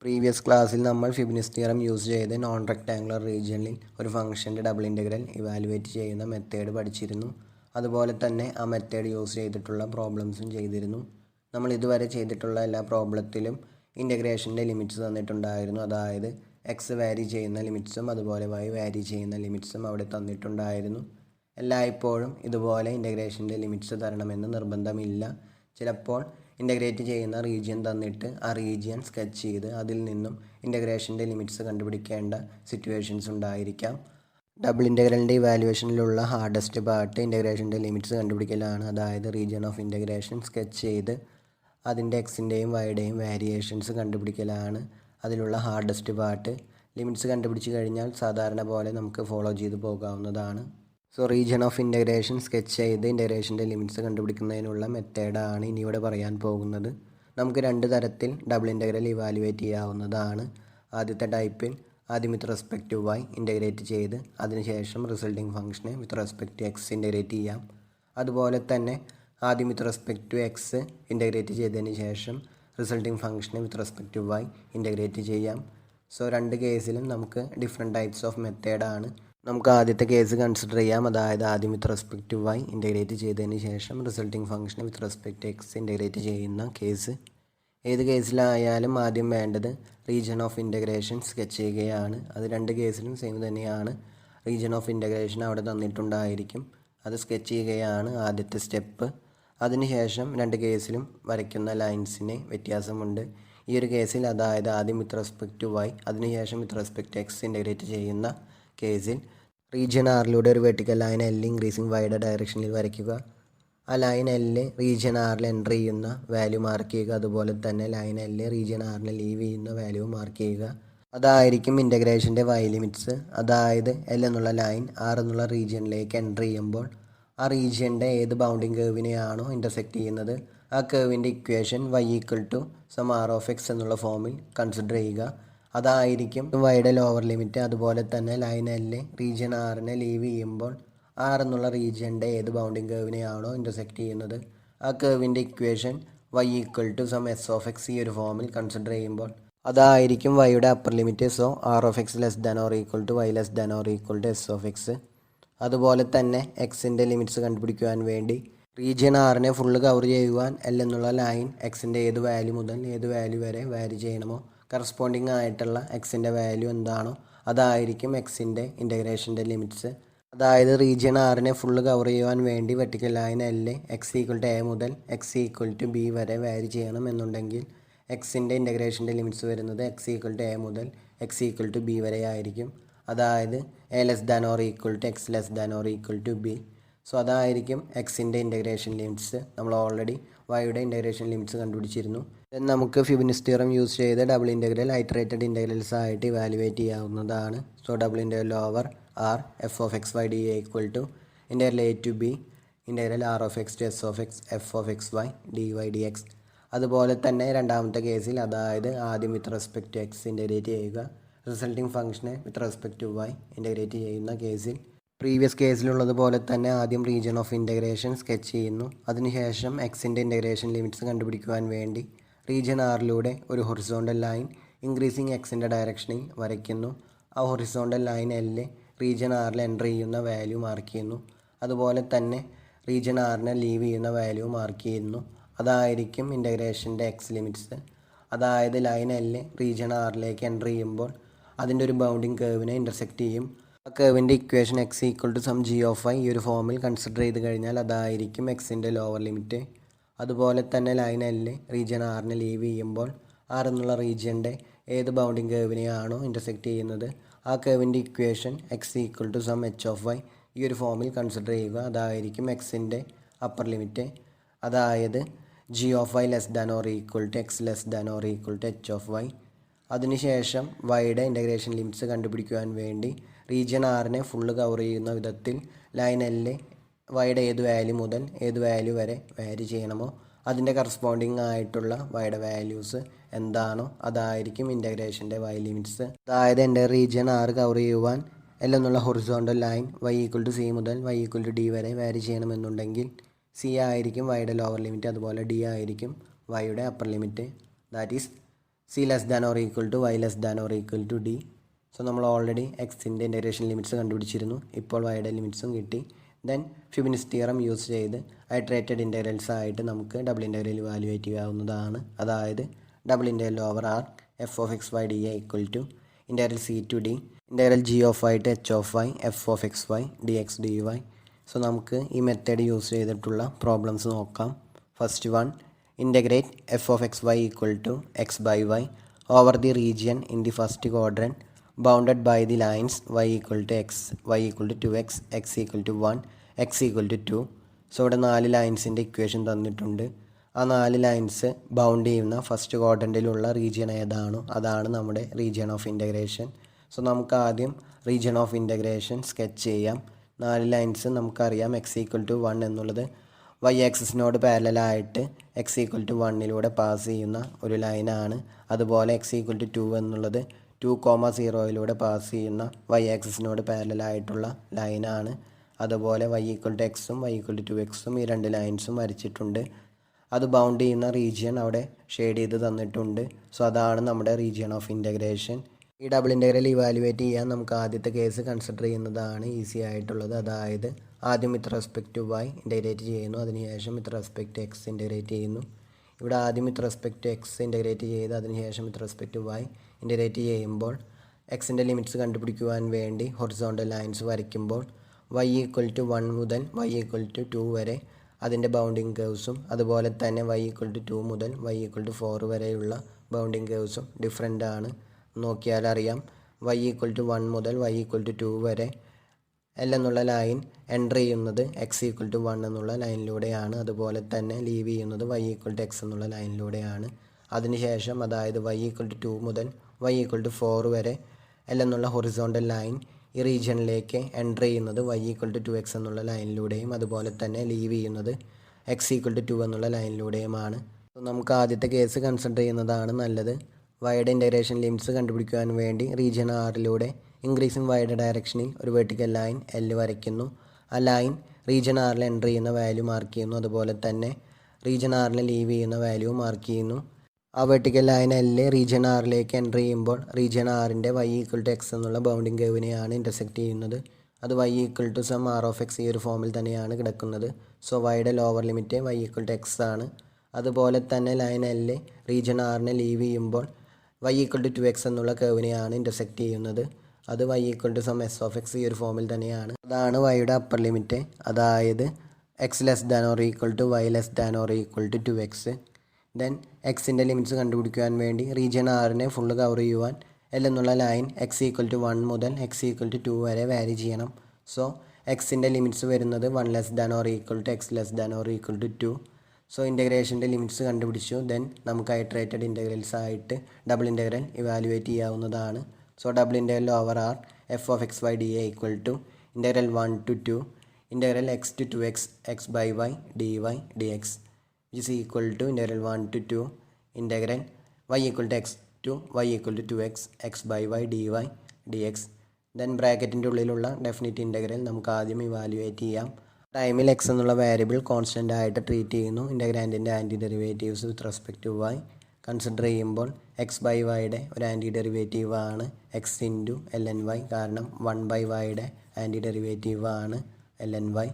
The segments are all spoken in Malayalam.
പ്രീവിയസ് ക്ലാസ്സിൽ നമ്മൾ ഫിബിനിസ് തിയറം യൂസ് ചെയ്ത് നോൺ റെക്ടാങ്കുലർ റീജിയനിൽ ഒരു ഫംഗ്ഷൻ്റെ ഡബിൾ ഇൻ്റഗ്രൽ ഇവാലുവേറ്റ് ചെയ്യുന്ന മെത്തേഡ് പഠിച്ചിരുന്നു. അതുപോലെ തന്നെ ആ മെത്തേഡ് യൂസ് ചെയ്തിട്ടുള്ള പ്രോബ്ലംസും ചെയ്തിരുന്നു. നമ്മൾ ഇതുവരെ ചെയ്തിട്ടുള്ള എല്ലാ പ്രോബ്ലത്തിലും ഇൻ്റഗ്രേഷൻ്റെ ലിമിറ്റ്സ് തന്നിട്ടുണ്ടായിരുന്നു. അതായത് എക്സ് വാരി ചെയ്യുന്ന ലിമിറ്റ്സും അതുപോലെ വൈ വാരി ചെയ്യുന്ന ലിമിറ്റ്സും അവിടെ തന്നിട്ടുണ്ടായിരുന്നു. എല്ലായ്പ്പോഴും ഇതുപോലെ ഇൻ്റഗ്രേഷൻ്റെ ലിമിറ്റ്സ് തരണമെന്ന് നിർബന്ധമില്ല. ചിലപ്പോൾ ഇൻ്റഗ്രേറ്റ് ചെയ്യുന്ന റീജിയൻ തന്നിട്ട് ആ റീജിയൻ സ്കെച്ച് ചെയ്ത് അതിൽ നിന്നും ഇൻ്റഗ്രേഷൻ്റെ ലിമിറ്റ്സ് കണ്ടുപിടിക്കേണ്ട സിറ്റുവേഷൻസ് ഉണ്ടായിരിക്കാം. ഡബിൾ ഇൻ്റഗ്രലിൻ്റെ ഇവാലുവേഷനിലുള്ള ഹാർഡസ്റ്റ് പാർട്ട് ഇൻ്റഗ്രേഷൻ്റെ ലിമിറ്റ്സ് കണ്ടുപിടിക്കലാണ്. അതായത് റീജിയൻ ഓഫ് ഇൻ്റഗ്രേഷൻ സ്കെച്ച് ചെയ്ത് അതിൻ്റെ എക്സിൻ്റെയും വൈയുടെയും വേരിയേഷൻസ് കണ്ടുപിടിക്കലാണ് അതിലുള്ള ഹാർഡസ്റ്റ് പാർട്ട്. ലിമിറ്റ്സ് കണ്ടുപിടിച്ച് കഴിഞ്ഞാൽ സാധാരണ പോലെ നമുക്ക് ഫോളോ ചെയ്ത് പോകാവുന്നതാണ്. So region of integration sketch ചെയ്ത് ഇൻ്റഗ്രേഷൻ്റെ ലിമിറ്റ്സ് കണ്ടുപിടിക്കുന്നതിനുള്ള മെത്തേഡാണ് ഇനി ഇവിടെ പറയാൻ പോകുന്നത്. നമുക്ക് രണ്ട് തരത്തിൽ ഡബിൾ ഇൻ്റഗ്രൽ ഇവാലുവേറ്റ് ചെയ്യാവുന്നതാണ്. ആദ്യത്തെ ടൈപ്പിൽ ആദ്യം with respect to y integrate ചെയ്ത് അതിനുശേഷം റിസൾട്ടിങ് ഫംഗ്ഷനെ with respect to x integrate ചെയ്യാം. അതുപോലെ തന്നെ ആദ്യം with respect to x integrate ചെയ്തതിന് ശേഷം റിസൾട്ടിങ് ഫംഗ്ഷനെ with respect to y integrate ചെയ്യാം. സോ രണ്ട് കേസിലും നമുക്ക് ഡിഫറെൻറ്റ് ടൈപ്സ് ഓഫ് മെത്തേഡാണ്. നമുക്ക് ആദ്യത്തെ കേസ് കൺസിഡർ ചെയ്യാം. അതായത് ആദ്യം with respect to y integrate ചെയ്തതിന് ശേഷം റിസൾട്ടിങ് ഫംഗ്ഷനെ with respect to x integrate ചെയ്യുന്ന കേസ്. ഏത് കേസിലായാലും ആദ്യം വേണ്ടത് റീജിയൻ ഓഫ് ഇൻ്റഗ്രേഷൻ സ്കെച്ച് ചെയ്യുകയാണ്. അത് രണ്ട് കേസിലും സെയിം തന്നെയാണ്. റീജിയൻ ഓഫ് ഇൻ്റഗ്രേഷൻ അവിടെ തന്നിട്ടുണ്ടായിരിക്കും. അത് സ്കെച്ച് ചെയ്യുകയാണ് ആദ്യത്തെ സ്റ്റെപ്പ്. അതിനുശേഷം രണ്ട് കേസിലും വരയ്ക്കുന്ന ലൈൻസിന് വ്യത്യാസമുണ്ട്. ഈ ഒരു കേസിൽ അതായത് ആദ്യം വിത്ത് റെസ്പെക്റ്റ് ടു വൈ അതിനുശേഷം with respect to x integrate ചെയ്യുന്ന കേസിൽ റീജിയൻ ആറിലൂടെ ഒരു വെർട്ടിക്കൽ ലൈൻ എൽ ഇൻക്രീസിങ് വൈയുടെ ഡയറക്ഷനിൽ വരയ്ക്കുക. ആ ലൈൻ എല്ലിൽ റീജിയൻ ആറിൽ എൻ്റർ ചെയ്യുന്ന വാല്യൂ മാർക്ക് ചെയ്യുക. അതുപോലെ തന്നെ ലൈൻ എല്ലിൽ റീജിയൻ ആറിൽ ലീവ് ചെയ്യുന്ന വാല്യൂ മാർക്ക് ചെയ്യുക. അതായിരിക്കും ഇൻ്റഗ്രേഷൻ്റെ വൈ ലിമിറ്റ്സ്. അതായത് എൽ എന്നുള്ള ലൈൻ ആർ എന്നുള്ള റീജിയനിലേക്ക് എൻ്റർ ചെയ്യുമ്പോൾ ആ റീജിയൻ്റെ ഏത് ബൗണ്ടിങ് കേർവിനെയാണോ ഇൻ്റർസെക്റ്റ് ചെയ്യുന്നത് ആ കേർവിൻ്റെ equation y equal to some r of x എന്നുള്ള ഫോമിൽ കൺസിഡർ ചെയ്യുക. അതായിരിക്കും വൈയുടെ ലോവർ ലിമിറ്റ്. അതുപോലെ തന്നെ ലൈൻ എല്ലിൽ റീജിയൻ ആറിനെ ലീവ് ചെയ്യുമ്പോൾ ആർ എന്നുള്ള റീജിയൻ്റെ ഏത് ബൗണ്ടിങ് കേർവിനെയാണോ ഇൻ്റർസെക്റ്റ് ചെയ്യുന്നത് ആ കേർവിൻ്റെ equation y equal to some s of x ഈ ഒരു ഫോമിൽ കൺസിഡർ ചെയ്യുമ്പോൾ അതായിരിക്കും വൈയുടെ upper limit. So r of x less than or equal to y less than or equal to s of x. അതുപോലെ തന്നെ എക്സിൻ്റെ ലിമിറ്റ്സ് കണ്ടുപിടിക്കുവാൻ വേണ്ടി റീജിയൻ ആറിനെ ഫുള്ള് കവർ ചെയ്യുവാൻ എൽ എന്നുള്ള ലൈൻ എക്സിൻ്റെ ഏത് വാല്യൂ മുതൽ ഏത് വാല്യൂ വരെ വാരി ചെയ്യണമോ കറസ്പോണ്ടിങ് ആയിട്ടുള്ള എക്സിൻ്റെ വാല്യൂ എന്താണോ അതായിരിക്കും എക്സിൻ്റെ ഇൻ്റഗ്രേഷൻ്റെ ലിമിറ്റ്സ്. അതായത് റീജിയൻ ആറിനെ ഫുള്ള് കവർ ചെയ്യുവാൻ വേണ്ടി vertical line L x equal to a മുതൽ എക്സ് ഈക്വൽ ടു ബി വരെ വാരി ചെയ്യണം എന്നുണ്ടെങ്കിൽ എക്സിൻ്റെ ഇൻ്റഗ്രേഷൻ്റെ ലിമിറ്റ്സ് വരുന്നത് എക്സ് ഈക്വൽ ടു എ മുതൽ എക്സ് ഈക്വൽ ടു ബി വരെ ആയിരിക്കും. അതായത് a less than or equal to x less than or equal to b. So അതായിരിക്കും എക്സിൻ്റെ ഇൻ്റഗ്രേഷൻ ലിമിറ്റ്സ്. നമ്മൾ ഓൾറെഡി വൈയുടെ ഇൻ്റഗ്രേഷൻ ലിമിറ്റ്സ് കണ്ടുപിടിച്ചിരുന്നു. നമുക്ക് ഫിബിനിസ് തിയറം യൂസ് ചെയ്ത് ഡബിൾ ഇൻ്റഗ്രൽ ഐറ്ററേറ്റഡ് ഇൻ്റഗ്രൽസ് ആയിട്ട് ഇവാലുവേറ്റ് ചെയ്യാവുന്നതാണ്. So double integral over R f of x y d A equal to integral a to b integral r of x to s of x f of x y d y d x. അതുപോലെ തന്നെ രണ്ടാമത്തെ കേസിൽ അതായത് ആദ്യം with respect to x integrate ചെയ്യുക റിസൾട്ടിങ് ഫംഗ്ഷനെ with respect to y integrate ചെയ്യുന്ന കേസിൽ പ്രീവിയസ് കേസിലുള്ളതുപോലെ തന്നെ ആദ്യം റീജിയൻ ഓഫ് ഇൻ്റഗ്രേഷൻ സ്കെച്ച് ചെയ്യുന്നു. അതിനുശേഷം എക്സിൻ്റെ ഇൻ്റഗ്രേഷൻ ലിമിറ്റ്സ് കണ്ടുപിടിക്കുവാൻ വേണ്ടി റീജിയൻ ആറിലൂടെ ഒരു ഹൊറിസോണ്ടൽ ലൈൻ ഇൻക്രീസിങ് എക്സിൻ്റെ ഡയറക്ഷനിൽ വരയ്ക്കുന്നു. ആ ഹൊറിസോണ്ടൽ ലൈൻ എല്ല് റീജിയൻ ആറിൽ എൻ്റർ ചെയ്യുന്ന വാല്യൂ മാർക്ക് ചെയ്യുന്നു. അതുപോലെ തന്നെ റീജിയൻ ആറിനെ ലീവ് ചെയ്യുന്ന വാല്യൂ മാർക്ക് ചെയ്യുന്നു. അതായിരിക്കും ഇൻ്റഗ്രേഷൻ്റെ എക്സ് ലിമിറ്റ്സ്. അതായത് ലൈൻ എല്ല് റീജിയൻ ആറിലേക്ക് എൻ്റർ ചെയ്യുമ്പോൾ അതിൻ്റെ ഒരു ബൗണ്ടിങ് കേർവിനെ ഇൻ്റർസെക്റ്റ് ചെയ്യും. ആ കേർവിൻ്റെ equation x equal to some g of y ഈ ഒരു ഫോമിൽ കൺസിഡർ ചെയ്ത് കഴിഞ്ഞാൽ അതായിരിക്കും എക്സിൻ്റെ ലോവർ ലിമിറ്റ്. അതുപോലെ തന്നെ ലൈൻ എല്ല് റീജിയൻ ആറിനെ ലീവ് ചെയ്യുമ്പോൾ ആർ എന്നുള്ള റീജിയൻ്റെ ഏത് ബൗണ്ടിങ് കേർവിനെയാണോ ഇൻ്റർസെക്റ്റ് ചെയ്യുന്നത് ആ കേർവിൻ്റെ equation x equal to some h of y ഈ ഒരു ഫോമിൽ കൺസിഡർ ചെയ്യുക. അതായിരിക്കും എക്സിൻ്റെ അപ്പർ ലിമിറ്റ്. അതായത് g of y less than or equal to x less than or equal to h of y. അതിനുശേഷം വൈയുടെ ഇൻ്റഗ്രേഷൻ ലിമിറ്റ്സ് കണ്ടുപിടിക്കുവാൻ വേണ്ടി റീജിയൻ ആറിനെ ഫുള്ള് കവർ ചെയ്യുന്ന വിധത്തിൽ ലൈൻ എല്ല് വൈയുടെ ഏത് വാല്യൂ മുതൽ ഏത് വാല്യൂ വരെ വാരി ചെയ്യണമോ അതിൻ്റെ കറസ്പോണ്ടിങ് ആയിട്ടുള്ള വൈയുടെ വാല്യൂസ് എന്താണോ അതായിരിക്കും ഇൻ്റഗ്രേഷൻ്റെ വൈ ലിമിറ്റ്സ്. അതായത് എൻ്റെ റീജിയൻ ആറ് കവർ ചെയ്യുവാൻ എൽ എന്നുള്ള horizontal line y equal to c മുതൽ വൈ ഈക്വൽ ടു ഡി വരെ വാരി ചെയ്യണമെന്നുണ്ടെങ്കിൽ സി ആയിരിക്കും വൈയുടെ ലോവർ ലിമിറ്റ്. അതുപോലെ ഡി ആയിരിക്കും വൈയുടെ upper limit. That is c less than or equal to y less than or equal to d. So നമ്മൾ ഓൾറെഡി എക്സിൻ്റെ ഇൻ്റഗ്രേഷൻ ലിമിറ്റ്സ് കണ്ടുപിടിച്ചിരുന്നു. ഇപ്പോൾ വൈയുടെ ലിമിറ്റ്സും കിട്ടി. ദെൻ ഫ്യൂബിനിസ് തിയറം യൂസ് ചെയ്ത് ഐട്രേറ്റഡ് ഇൻ്റഗ്രൽസ് ആയിട്ട് നമുക്ക് ഡബിൾ ഇൻ്റഗ്രൽ ഇവാലുവേറ്റ് ചെയ്യാവുന്നതാണ്. അതായത് double integral over R f of x y d A equal to integral c to d integral g of y to h of y f of x y d x d y. So നമുക്ക് ഈ മെത്തേഡ് യൂസ് ചെയ്തിട്ടുള്ള പ്രോബ്ലംസ് നോക്കാം. First one, integrate f of x y equal to x by y over the region in the first quadrant bounded by the lines y equal to x, y equal to 2x, x equal to 1, x equal to 2. So ഇവിടെ 4 ലൈൻസിൻ്റെ ഇക്വേഷൻ തന്നിട്ടുണ്ട്. ആ 4 ലൈൻസ് ബൗണ്ട് ചെയ്യുന്ന ഫസ്റ്റ് ക്വാഡ്രൻറ്റിലുള്ള റീജിയൻ ഏതാണോ അതാണ് നമ്മുടെ റീജിയൻ ഓഫ് ഇൻ്റഗ്രേഷൻ. സോ നമുക്ക് ആദ്യം റീജിയൻ ഓഫ് ഇൻ്റഗ്രേഷൻ സ്കെച്ച് ചെയ്യാം. 4 ലൈൻസ് നമുക്കറിയാം. എക്സ് ഈക്വൽ ടു 1 എന്നുള്ളത് വൈ ആക്സിസിനോട് പാരലായിട്ട് എക്സ് ഈക്വൽ ടു 1 പാസ് ചെയ്യുന്ന ഒരു ലൈനാണ്. അതുപോലെ എക്സ് ഈക്വൽ ടു 2 എന്നുള്ളത് 2,0 പാസ് ചെയ്യുന്ന വൈ ആക്സിസിനോട് പാരലായിട്ടുള്ള ലൈനാണ്. അതുപോലെ വൈ ഈക്വൽ ടു എക്സും വൈ ഈക്വൽ ടു 2x ഈ 2 ലൈൻസും വരച്ചിട്ടുണ്ട്. അത് ബൗണ്ട് ചെയ്യുന്ന റീജിയൻ അവിടെ ഷെയ്ഡ് ചെയ്ത് തന്നിട്ടുണ്ട്. സോ അതാണ് നമ്മുടെ റീജിയൻ ഓഫ് ഇൻ്റഗ്രേഷൻ. ഈ ഡബിൾ ഇൻ്റഗ്രൽ ഇവാലുവേറ്റ് ചെയ്യാൻ നമുക്ക് ആദ്യത്തെ കേസ് കൺസിഡർ ചെയ്യുന്നതാണ് ഈസി ആയിട്ടുള്ളത്. അതായത് ആദ്യം with respect to y integrate ചെയ്യുന്നു, അതിനുശേഷം with respect to x integrate ചെയ്യുന്നു. ഇവിടെ ആദ്യം with respect to x integrate ചെയ്ത് അതിനുശേഷം with respect to y integrate ചെയ്യുമ്പോൾ എക്സിൻ്റെ ലിമിറ്റ്സ് കണ്ടുപിടിക്കുവാൻ വേണ്ടി ഹൊറിസോണ്ടൽ ലൈൻസ് വരയ്ക്കുമ്പോൾ വൈ ഈക്വൽ ടു 1 മുതൽ വൈ ഈക്വൽ ടു 2 വരെ അതിൻ്റെ ബൗണ്ടിങ് കേവ്സും അതുപോലെ തന്നെ വൈ ഈക്വൽ ടു 2 മുതൽ വൈ ഈക്വൽ ടു 4 വരെയുള്ള ബൗണ്ടിങ് കേവ്സും ഡിഫറെൻ്റ് ആണ്. നോക്കിയാൽ അറിയാം. വൈ ഈക്വൽ ടു 1 മുതൽ വൈ ഈക്വൽ ടു 2 വരെ എൽ എന്നുള്ള ലൈൻ എൻ്റർ ചെയ്യുന്നത് എക്സ് ഈക്വൽ ടു 1 എന്നുള്ള ലൈനിലൂടെയാണ്. അതുപോലെ തന്നെ ലീവ് ചെയ്യുന്നത് വൈ ഈക്വൽ ടു എക്സ് എന്നുള്ള ലൈനിലൂടെയാണ്. അതിനുശേഷം അതായത് വൈ ഈക്വൽ ടു 2 മുതൽ വൈ ഈക്വൽ ടു 4 വരെ എൽ എന്നുള്ള ഹൊറിസോണ്ടൽ ലൈൻ ഈ റീജിയനിലേക്ക് എൻ്റർ ചെയ്യുന്നത് വൈ ഈക്വൽ ടു 2x എന്നുള്ള ലൈനിലൂടെയും അതുപോലെ തന്നെ ലീവ് ചെയ്യുന്നത് എക്സ് ഈക്വൽ ടു 2 എന്നുള്ള ലൈനിലൂടെയുമാണ്. നമുക്ക് ആദ്യത്തെ കേസ് കൺസിഡർ ചെയ്യുന്നതാണ് നല്ലത്. വൈയുടെ ഇൻ്റഗ്രേഷൻ ലിമിറ്റ്സ് കണ്ടുപിടിക്കുവാൻ വേണ്ടി റീജിയൻ ആറിലൂടെ ഇൻക്രീസിങ് വൈയുടെ ഡയറക്ഷനിൽ ഒരു വെർട്ടിക്കൽ ലൈൻ എൽ വരയ്ക്കുന്നു. ആ ലൈൻ റീജിയൻ ആറിൽ എൻ്റർ ചെയ്യുന്ന വാല്യൂ മാർക്ക് ചെയ്യുന്നു. അതുപോലെ തന്നെ റീജിയൻ ആറിൽ ലീവ് ചെയ്യുന്ന വാല്യൂ മാർക്ക് ചെയ്യുന്നു. ആ വെർട്ടിക്കൽ ലൈൻ എൽ റീജിയൻ ആറിലേക്ക് എൻ്റർ ചെയ്യുമ്പോൾ റീജിയൻ ആറിൻ്റെ വൈ ഈക്വൽ ടു എക്സ് എന്നുള്ള ബൗണ്ടിങ് കേവിനെയാണ് ഇൻ്റർസെക്റ്റ് ചെയ്യുന്നത്. അത് y equal to some r of x ഈ ഒരു ഫോമിൽ തന്നെയാണ് കിടക്കുന്നത്. സോ വൈയുടെ lower limit y equal to x ആണ്. അതുപോലെ തന്നെ ലൈൻ എൽ റീജിയൻ ആറിനെ ലീവ് ചെയ്യുമ്പോൾ വൈ ഈക്വൽ ടു 2x എന്നുള്ള കേവിനെയാണ് ഇൻ്റർസെക്റ്റ് ചെയ്യുന്നത്. അത് y equal to some s of x ഈ ഒരു ഫോമിൽ തന്നെയാണ്. അതാണ് വൈയുടെ അപ്പർ ലിമിറ്റ്. അതായത് x less than or equal to y less than or equal to 2x. Then എക്സിൻ്റെ ലിമിറ്റ്സ് കണ്ടുപിടിക്കുവാൻ വേണ്ടി റീജിയൻ ആറിനെ ഫുള്ള് കവർ ചെയ്യുവാൻ എൽ എന്നുള്ള ലൈൻ എക്സ് ഈക്വൽ ടു 1 മുതൽ എക്സ് ഈക്വൽ ടു 2 വരെ വാരി ചെയ്യണം. സോ എക്സിൻ്റെ ലിമിറ്റ്സ് വരുന്നത് 1 less than or equal to x less than or equal to 2. So ഇൻ്റഗ്രേഷൻ്റെ ലിമിറ്റ്സ് കണ്ടുപിടിച്ചു. ദെൻ നമുക്ക് ഐട്രേറ്റഡ് ഇൻ്റഗ്രൽസ് ആയിട്ട് ഡബിൾ ഇൻ്റഗ്രൽ ഇവാലുവേറ്റ് ചെയ്യാവുന്നതാണ്. So double integral over R f of x y d A equal to integral 1 to 2 integral x to 2x x by y d y d x is equal to integral 1 to 2 integral y equal to x to y equal to 2x x by y dy dx. Then ബ്രാക്കറ്റിൻ്റെ ഉള്ളിലുള്ള ഡെഫിനിറ്റ് ഇൻ്റഗ്രൽ നമുക്ക് ആദ്യം ഇവാലുവേറ്റ് ചെയ്യാം. ടൈമിൽ എക്സ് എന്നുള്ള വേരിയബിൾ കോൺസ്റ്റൻ്റ് ആയിട്ട് ട്രീറ്റ് ചെയ്യുന്നു. ഇൻ്റഗ്രാൻഡിൻ്റെ antiderivatives with respect to y consider ചെയ്യുമ്പോൾ എക്സ് ബൈ വൈയുടെ ഒരു ആൻറ്റി ഡെറിവേറ്റീവ് ആണ് x into l n y. കാരണം 1 ബൈ വൈയുടെ ആൻറ്റി ഡെറിവേറ്റീവ് ആണ് എൽ എൻ വൈ.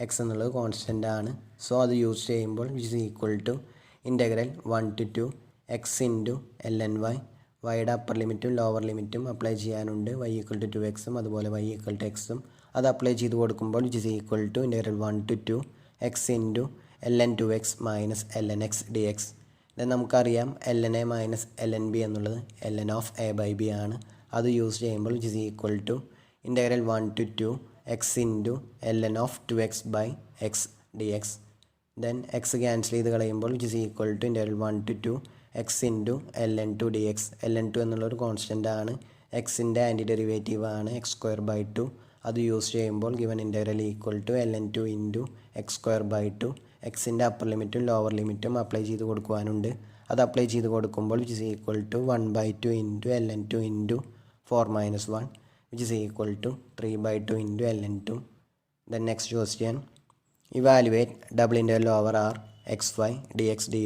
എക്സ് എന്നുള്ളത് കോൺസ്റ്റൻ്റ് ആണ്. സോ അത് യൂസ് ചെയ്യുമ്പോൾ which is equal to integral 1 to 2 x into l n y. വൈയുടെ അപ്പർ ലിമിറ്റും ലോവർ ലിമിറ്റും അപ്ലൈ ചെയ്യാനുണ്ട്. വൈ ഈക്വൽ ടു 2x അതുപോലെ വൈ ഈക്വൽ ടു എക്സും അത് അപ്ലൈ ചെയ്ത് കൊടുക്കുമ്പോൾ which is equal to integral 1 to 2 x into l n 2x minus l n x d x. Then നമുക്കറിയാം l n a minus l n b എന്നുള്ളത് l n of a by b ആണ്. അത് യൂസ് ചെയ്യുമ്പോൾ which is equal to integral 1 to 2 x into l n of 2x by x d x. Then x cancel ചെയ്ത് കളയുമ്പോൾ which is equal to integral 1 to 2 x into l n 2 d x. L n 2 എന്നുള്ളൊരു കോൺസ്റ്റൻ്റ് ആണ്. എക്സിൻ്റെ ആൻറ്റി ഡെറിവേറ്റീവ് ആണ് എക്സ് സ്ക്വയർ ബൈ 2. അത് യൂസ് ചെയ്യുമ്പോൾ given integral equal to l n 2 into x square by 2. എക്സിൻ്റെ അപ്പർ ലിമിറ്റും ലോവർ ലിമിറ്റും അപ്ലൈ ചെയ്ത് കൊടുക്കുവാനുണ്ട്. അത് അപ്ലൈ ചെയ്ത് കൊടുക്കുമ്പോൾ which is equal to 1/2 into l n 2 into 4 - 1 which is equal to 3/2 into ln2. The next question, evaluate double integral over r xy dx dy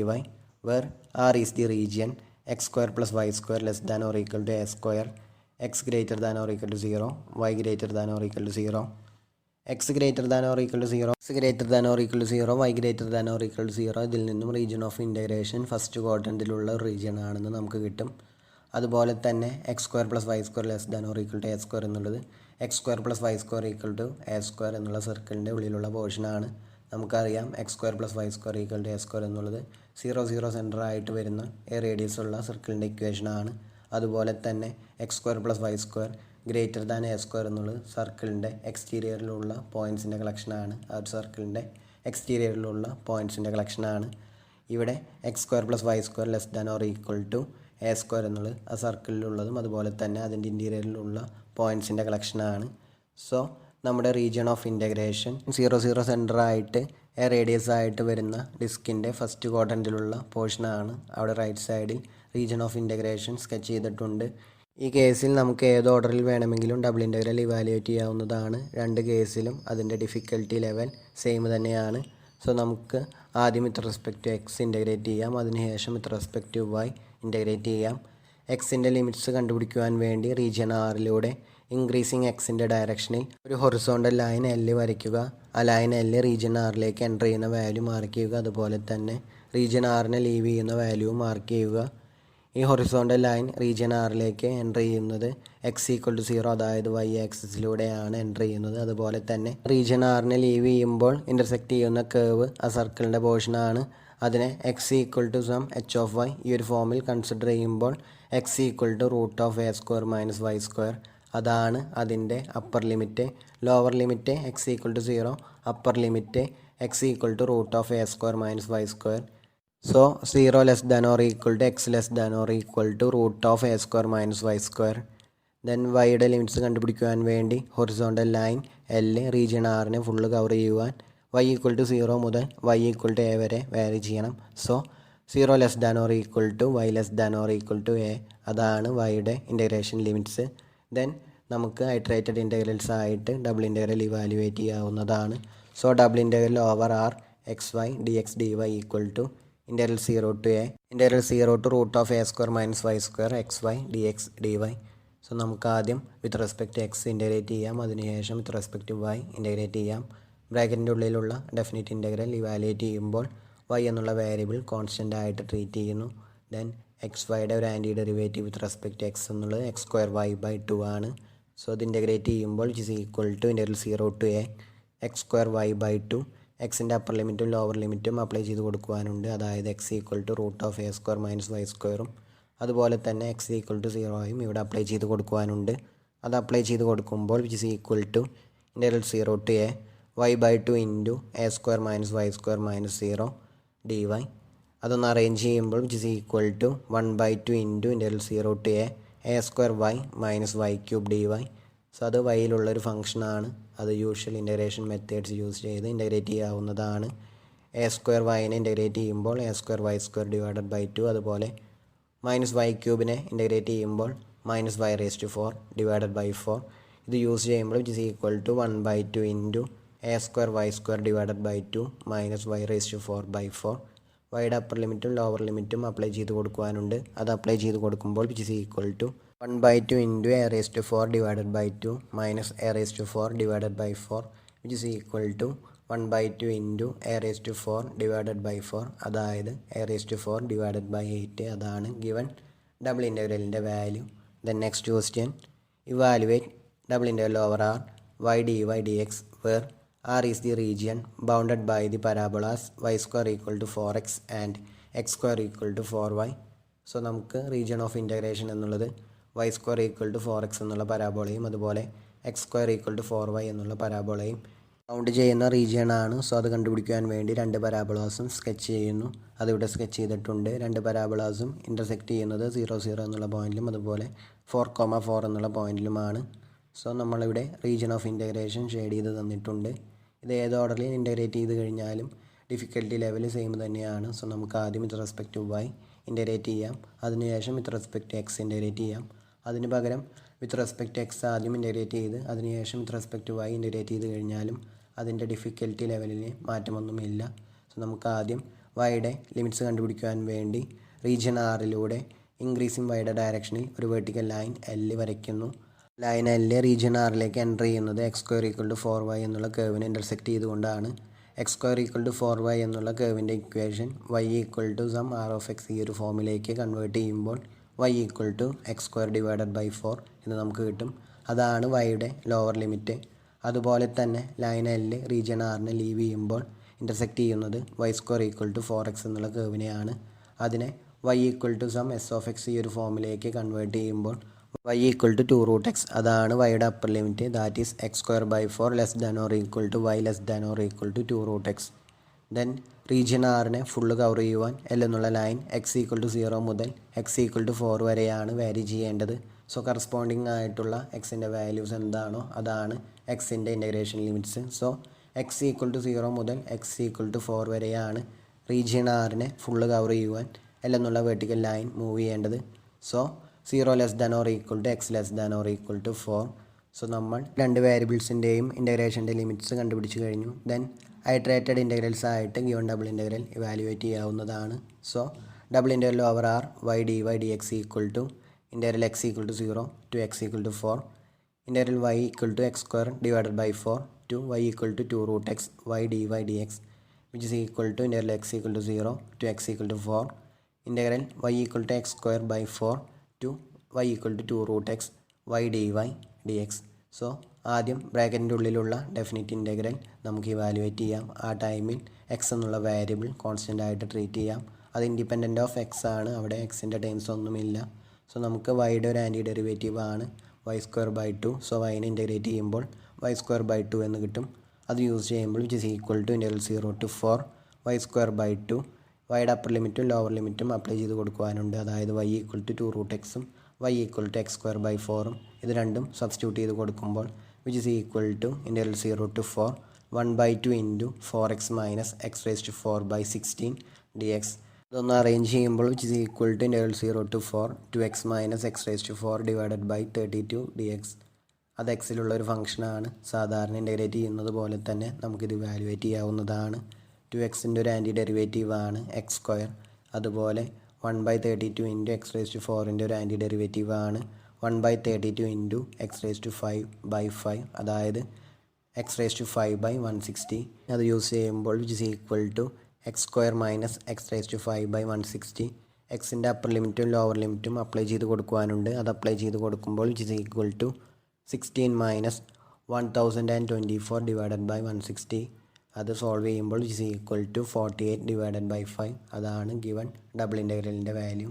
where r is the region x square plus y square less than or equal to a square, x greater than or equal to 0, y greater than or equal to 0, x greater than or equal to 0, x greater than or equal to 0, y greater than or equal to 0. ഇതിൽ നിന്നും റീജിയൻ ഓഫ് ഇൻ്റഗ്രേഷൻ ഫസ്റ്റ് ക്വാഡ്രൻറ്റിലുള്ള റീജിയൻ ആണെന്ന് നമുക്ക് കിട്ടും. അതുപോലെ തന്നെ x square plus y square less than or equal to a square എന്നുള്ളത് x square plus y square equal to a square എന്നുള്ള സർക്കിളിൻ്റെ ഉള്ളിലുള്ള പോർഷനാണ്. നമുക്കറിയാം x square plus y square equal to a square എന്നുള്ളത് 0 0 സെൻറ്റർ ആയിട്ട് വരുന്ന എ റേഡിയസ് ഉള്ള സർക്കിളിൻ്റെ ഇക്വേഷനാണ്. അതുപോലെ തന്നെ x square plus y square greater than a square എന്നുള്ളത് സർക്കിളിൻ്റെ എക്സ്റ്റീരിയറിലുള്ള പോയിൻറ്റ്സിൻ്റെ കളക്ഷനാണ്. ആ ഒരു സർക്കിളിൻ്റെ എക്സ്റ്റീരിയറിലുള്ള പോയിൻറ്റ്സിൻ്റെ കളക്ഷനാണ്. ഇവിടെ x square plus y square less than or equal to a square എന്നുള്ളത് ആ സർക്കിളിലുള്ളതും അതുപോലെ തന്നെ അതിൻ്റെ ഇൻറ്റീരിയറിലുള്ള പോയിൻറ്റ്സിൻ്റെ കളക്ഷനാണ്. സോ നമ്മുടെ റീജിയൺ ഓഫ് ഇൻ്റഗ്രേഷൻ 0 0 സെൻറ്റർ ആയിട്ട് എ റേഡിയസ് ആയിട്ട് വരുന്ന ഡിസ്കിൻ്റെ ഫസ്റ്റ് ക്വാഡ്രൻറ്റിലുള്ള പോർഷനാണ്. അവിടെ റൈറ്റ് സൈഡിൽ റീജിയൺ ഓഫ് ഇൻ്റഗ്രേഷൻ സ്കെച്ച് ചെയ്തിട്ടുണ്ട്. ഈ കേസിൽ നമുക്ക് ഏത് ഓർഡറിൽ വേണമെങ്കിലും ഡബിൾ ഇൻ്റഗ്രൽ ഇവാലുവേറ്റ് ചെയ്യാവുന്നതാണ്. രണ്ട് കേസിലും അതിൻ്റെ ഡിഫിക്കൽട്ടി ലെവൽ സെയിം തന്നെയാണ്. സോ നമുക്ക് ആദ്യം with respect to x integrate ചെയ്യാം, അതിനുശേഷം with respect to y integrate ചെയ്യാം. എക്സിൻ്റെ ലിമിറ്റ്സ് കണ്ടുപിടിക്കുവാൻ വേണ്ടി റീജിയൻ ആറിലൂടെ ഇൻക്രീസിങ് എക്സിൻ്റെ ഡയറക്ഷനിൽ ഒരു ഹൊറിസോണ്ടൽ ലൈൻ എൽ വരയ്ക്കുക. ആ ലൈൻ എൽ റീജിയൻ ആറിലേക്ക് എൻ്റർ ചെയ്യുന്ന വാല്യൂ മാർക്ക് ചെയ്യുക. അതുപോലെ തന്നെ റീജിയൻ ആറിനെ ലീവ് ചെയ്യുന്ന വാല്യൂവും മാർക്ക് ചെയ്യുക. ഈ ഹൊറിസോണ്ടൽ ലൈൻ റീജിയൻ ആറിലേക്ക് എൻ്റർ ചെയ്യുന്നത് എക്സ് ഈക്വൽ ടു 0, അതായത് വൈ ആക്സിസിലൂടെയാണ് എൻ്റർ ചെയ്യുന്നത്. അതുപോലെ തന്നെ റീജിയൻ ആറിനെ ലീവ് ചെയ്യുമ്പോൾ ഇൻ്റർസെക്റ്റ് ചെയ്യുന്ന കേവ് ആ സർക്കിളിൻ്റെ പോർഷനാണ്. അതിനെ x equal to some h of y ഈ ഒരു ഫോമിൽ കൺസിഡർ ചെയ്യുമ്പോൾ x equal to root of a square minus y square, അതാണ് അതിൻ്റെ upper limit. Lower limit x equal to 0, upper limit x equal to root of a square minus y square. So 0 less than or equal to x less than or equal to root of a square minus y square. Then വൈയുടെ ലിമിറ്റ്സ് കണ്ടുപിടിക്കുവാൻ വേണ്ടി ഹൊറിസോണ്ടൽ ലൈൻ എൽ റീജിയൻ ആറിനെ ഫുള്ള് കവർ ചെയ്യുവാൻ വൈ ഈക്വൽ ടു 0 മുതൽ വൈ ഈക്വൽ ടു എ വരെ വാരി ചെയ്യണം. So 0 less than or equal to y less than or equal to a, അതാണ് വൈയുടെ ഇൻ്റഗ്രേഷൻ ലിമിറ്റ്സ്. ദെൻ നമുക്ക് ഐട്രേറ്റഡ് ഇൻ്റഗ്രൽസ് ആയിട്ട് ഡബിൾ ഇൻ്റഗ്രൽ ഇവാലുവേറ്റ് ചെയ്യാവുന്നതാണ്. So double integral over R x y d x d y equal to integral 0 to a integral 0 to root of a square minus y square x y d x d y. So നമുക്ക് ആദ്യം വിത്ത് റെസ്പെക്ട് എക്സ് ഇൻ്റഗ്രേറ്റ് ചെയ്യാം, അതിനുശേഷം with respect to y integrate ചെയ്യാം. ബ്രാക്കറ്റിൻ്റെ ഉള്ളിലുള്ള ഡെഫിനിറ്റ് ഇൻ്റഗ്രൽ ഇവാലുവേറ്റ് ചെയ്യുമ്പോൾ വൈ എന്നുള്ള വേരിയബിൾ കോൺസ്റ്റൻ്റ് ആയിട്ട് ട്രീറ്റ് ചെയ്യുന്നു. ദെൻ എക്സ് വൈയുടെ ഒരു anti derivative with respect to x എന്നുള്ളത് എക്സ് സ്ക്വയർ വൈ ബൈ 2 ആണ്. സോ ഇത് ഇൻ്റഗ്രേറ്റ് ചെയ്യുമ്പോൾ it is equal to integral 0 to A X square y by 2. എക്സിൻ്റെ അപ്പർ ലിമിറ്റും ലോവർ ലിമിറ്റും അപ്ലൈ ചെയ്ത് കൊടുക്കുവാനുണ്ട്, അതായത് x equal to root of a square minus y സ്ക്വയറും അതുപോലെ തന്നെ എക്സ് ഈക്വൽ ടു 0 ഇവിടെ അപ്ലൈ ചെയ്ത് കൊടുക്കുവാനുണ്ട്. അത് അപ്ലൈ ചെയ്ത് കൊടുക്കുമ്പോൾ which is equal to integral 0 to a y by 2 into a square minus y square minus 0 d y. അതൊന്ന് അറേഞ്ച് ചെയ്യുമ്പോൾ which is equal to 1/2 into integral 0 to a square y minus y cube d y. So അത് വൈയിലുള്ളൊരു ഫംഗ്ഷനാണ്. അത് യൂഷ്വൽ ഇൻ്റഗ്രേഷൻ മെത്തേഡ്സ് യൂസ് ചെയ്ത് ഇൻ്റഗ്രേറ്റ് ചെയ്യാവുന്നതാണ്. എ സ്ക്വയർ വൈനെ ഇൻ്റഗ്രേറ്റ് ചെയ്യുമ്പോൾ a square y square divided by 2, അതുപോലെ മൈനസ് വൈ ക്യൂബിനെ ഇൻ്റഗ്രേറ്റ് ചെയ്യുമ്പോൾ minus y raise to 4 divided by 4. ഇത് യൂസ് ചെയ്യുമ്പോൾ it is equal to 1/2 into a square y square divided by 2 minus y raise to 4 by 4. വൈയുടെ അപ്പർ ലിമിറ്റും ലോവർ ലിമിറ്റും അപ്ലൈ ചെയ്ത് കൊടുക്കുവാനുണ്ട്. അത് അപ്ലൈ ചെയ്ത് കൊടുക്കുമ്പോൾ which is equal to 1/2 into a raise to 4 divided by 2 minus a raise to 4 divided by 4 which is equal to 1/2 into a raise to 4 divided by 4, അതായത് a raise to 4 divided by 8. അതാണ് ഗിവൺ ഡബിൾ ഇൻ്റഗ്രലിൻ്റെ value. Then next question, evaluate double integral over r y d y d x where R is the region bounded by the parabolas y square equal to 4x and x square equal to 4y. So നമുക്ക് റീജിയൺ ഓഫ് ഇൻ്റഗ്രേഷൻ എന്നുള്ളത് y square equal to 4x എന്നുള്ള പരാബോളയും അതുപോലെ x square equal to 4y എന്നുള്ള പരാബോളയും ബൗണ്ട് ചെയ്യുന്ന റീജിയൺ ആണ്. സോ അത് കണ്ടുപിടിക്കാൻ വേണ്ടി രണ്ട് പരാബോളാസും സ്കെച്ച് ചെയ്യുന്നു. അതിവിടെ സ്കെച്ച് ചെയ്തിട്ടുണ്ട്. രണ്ട് പരാബോളാസും ഇൻ്റർസെക്റ്റ് ചെയ്യുന്നത് 0 0 എന്നുള്ള പോയിന്റിലും അതുപോലെ 4,4 എന്നുള്ള പോയിന്റിലുമാണ്. സോ നമ്മളിവിടെ റീജിയൺ ഓഫ് ഇൻ്റഗ്രേഷൻ ഷെയ്ഡ് ചെയ്ത് തന്നിട്ടുണ്ട്. ഇത് ഏത് ഓർഡറിൽ ഇൻ്റഗ്രേറ്റ് ചെയ്ത് കഴിഞ്ഞാലും ഡിഫിക്കൽട്ടി ലെവൽ സെയിം തന്നെയാണ്. സോ നമുക്ക് ആദ്യം with respect to y integrate ചെയ്യാം, അതിനുശേഷം with respect to x integrate ചെയ്യാം. അതിന് പകരം വിത്ത് റെസ്പെക്ട് ടു എക്സ് ആദ്യം ഇൻ്റഗ്രേറ്റ് ചെയ്ത് അതിനുശേഷം with respect to y integrate ചെയ്ത് കഴിഞ്ഞാലും അതിൻ്റെ ഡിഫിക്കൽട്ടി ലെവലിന് മാറ്റമൊന്നുമില്ല. സോ നമുക്ക് ആദ്യം വൈയുടെ ലിമിറ്റ്സ് കണ്ടുപിടിക്കുവാൻ വേണ്ടി റീജിയൻ ആറിലൂടെ ഇൻക്രീസിങ് വൈയുടെ ഡയറക്ഷനിൽ ഒരു വെർട്ടിക്കൽ ലൈൻ L വരയ്ക്കുന്നു. ലൈൻ L റീജിയൻ ആറിലേക്ക് എൻ്റർ ചെയ്യുന്നത് x²=4y എന്നുള്ള കേവിനെ ഇൻ്റർസെക്റ്റ് ചെയ്തുകൊണ്ടാണ്. x²=4y എന്നുള്ള കേവിൻ്റെ ഇക്വേഷൻ y=r(x) ഈ ഒരു ഫോമിലേക്ക് കൺവേർട്ട് ചെയ്യുമ്പോൾ y=x²/4 എന്ന് നമുക്ക് കിട്ടും. അതാണ് വൈയുടെ ലോവർ ലിമിറ്റ്. അതുപോലെ തന്നെ ലൈൻ L റീജിയൻ ആറിനെ ലീവ് ചെയ്യുമ്പോൾ ഇൻ്റർസെക്റ്റ് ചെയ്യുന്നത് y²=4x എന്നുള്ള കേവിനെയാണ്. അതിനെ y=s(x) ഈ ഒരു ഫോമിലേക്ക് കൺവേർട്ട് ചെയ്യുമ്പോൾ y=2√x അതാണ് വൈയുടെ upper limit. That is x²/4 y 2√x. Then region ആറിനെ ഫുള്ള് കവർ ചെയ്യുവാൻ L എന്നുള്ള ലൈൻ x=0 മുതൽ x=4 വരെയാണ് വാരി ചെയ്യേണ്ടത്. സോ കറസ്പോണ്ടിങ് ആയിട്ടുള്ള എക്സിൻ്റെ വാല്യൂസ് എന്താണോ അതാണ് എക്സിൻ്റെ ഇൻ്റഗ്രേഷൻ ലിമിറ്റ്സ്. സോ x=0 മുതൽ x=4 വരെയാണ് റീജിയൻ ആറിനെ ഫുള്ള് കവർ ചെയ്യുവാൻ L എന്നുള്ള വെർട്ടിക്കൽ ലൈൻ മൂവ് ചെയ്യേണ്ടത്. So 0 x 4. സോ നമ്മൾ രണ്ട് വേരിയബിൾസിൻ്റെയും ഇൻ്റഗ്രേഷൻ്റെ ലിമിറ്റ്സ് കണ്ടുപിടിച്ച് കഴിഞ്ഞു. ദെൻ ഐട്രേറ്റഡ് ഇൻ്റഗ്രൽസ് ആയിട്ട് ഗിവൺ ഡബിൾ ഇൻ്റഗ്രൽ ഇവാലുവേറ്റ് ചെയ്യാവുന്നതാണ്. So double integral over r y dy dx integral x=0 to x=4 integral y=x²/4 to y=2√x y dy dx which is equal to integral x=0 to x=4 integral y=x²/4 to y=2√x y dy dx. So ആദ്യം ബ്രാക്കറ്റിൻ്റെ ഉള്ളിലുള്ള ഡെഫിനിറ്റ് ഇൻ്റഗ്രൽ നമുക്ക് ഇവാലുവേറ്റ് ചെയ്യാം. ആ ടൈമിൽ എക്സ് എന്നുള്ള വേരിയബിൾ കോൺസ്റ്റൻ്റ് ആയിട്ട് ട്രീറ്റ് ചെയ്യാം. അത് ഇൻഡിപെൻഡൻ്റ് ഓഫ് എക്സ് ആണ്. അവിടെ എക്സിൻ്റെ ടേംസ് ഒന്നുമില്ല. സോ നമുക്ക് വൈയുടെ ഒരു ആൻറ്റി ഡെറിവേറ്റീവ് ആണ് y²/2. സോ വൈനെ ഇൻ്റഗ്രേറ്റ് ചെയ്യുമ്പോൾ y²/2 എന്ന് കിട്ടും. അത് യൂസ് ചെയ്യുമ്പോൾ which is equal to integral 0 to 4 y²/2. വൈയുടെ അപ്പർ ലിമിറ്റും ലോവർ ലിമിറ്റും അപ്ലൈ ചെയ്ത് കൊടുക്കുവാനുണ്ട്. അതായത് y=2√x y=x²/4 ഇത് രണ്ടും സബ്സ്റ്റിറ്റ്യൂട്ട് ചെയ്ത് കൊടുക്കുമ്പോൾ which is equal to integral 0 to 4 1/2 into 4x - x⁴/16 dx. ഇതൊന്ന് അറേഞ്ച് ചെയ്യുമ്പോൾ which is equal to integral 0 to 4 2x - x⁴/32 dx. അത് എക്സിലുള്ള ഒരു ഫംഗ്ഷനാണ്. സാധാരണ ഇൻ്റഗ്രേറ്റ് ചെയ്യുന്നത് പോലെ തന്നെ നമുക്കിത് ഇവാലുവേറ്റ് ചെയ്യാവുന്നതാണ്. 2xൻ്റെ ഒരു ആൻറ്റി ഡെറിവേറ്റീവ് ആണ് x². അതുപോലെ 1/32 into x⁴ ഒരു ആൻറ്റി ഡെറിവേറ്റീവ് ആണ് 1/32 into x⁵/5 അതായത് x⁵/160. അത് യൂസ് ചെയ്യുമ്പോൾ which is equal to x² - x⁵/160. എക്സിൻ്റെ അപ്പർ ലിമിറ്റും ലോവർ ലിമിറ്റും അപ്ലൈ ചെയ്ത് കൊടുക്കുവാനുണ്ട്. അത് അപ്ലൈ ചെയ്ത് കൊടുക്കുമ്പോൾ വിച്ച് ഈസ് ഈക്വൽ ടു 16 - 1024/160. അത് സോൾവ് ചെയ്യുമ്പോൾ വിച്ച് ഈസ് ഈക്വൽ ടു 48/5. അതാണ് ഗിവൺ ഡബിൾ ഇൻ്റഗ്രലിൻ്റെ വാല്യൂ.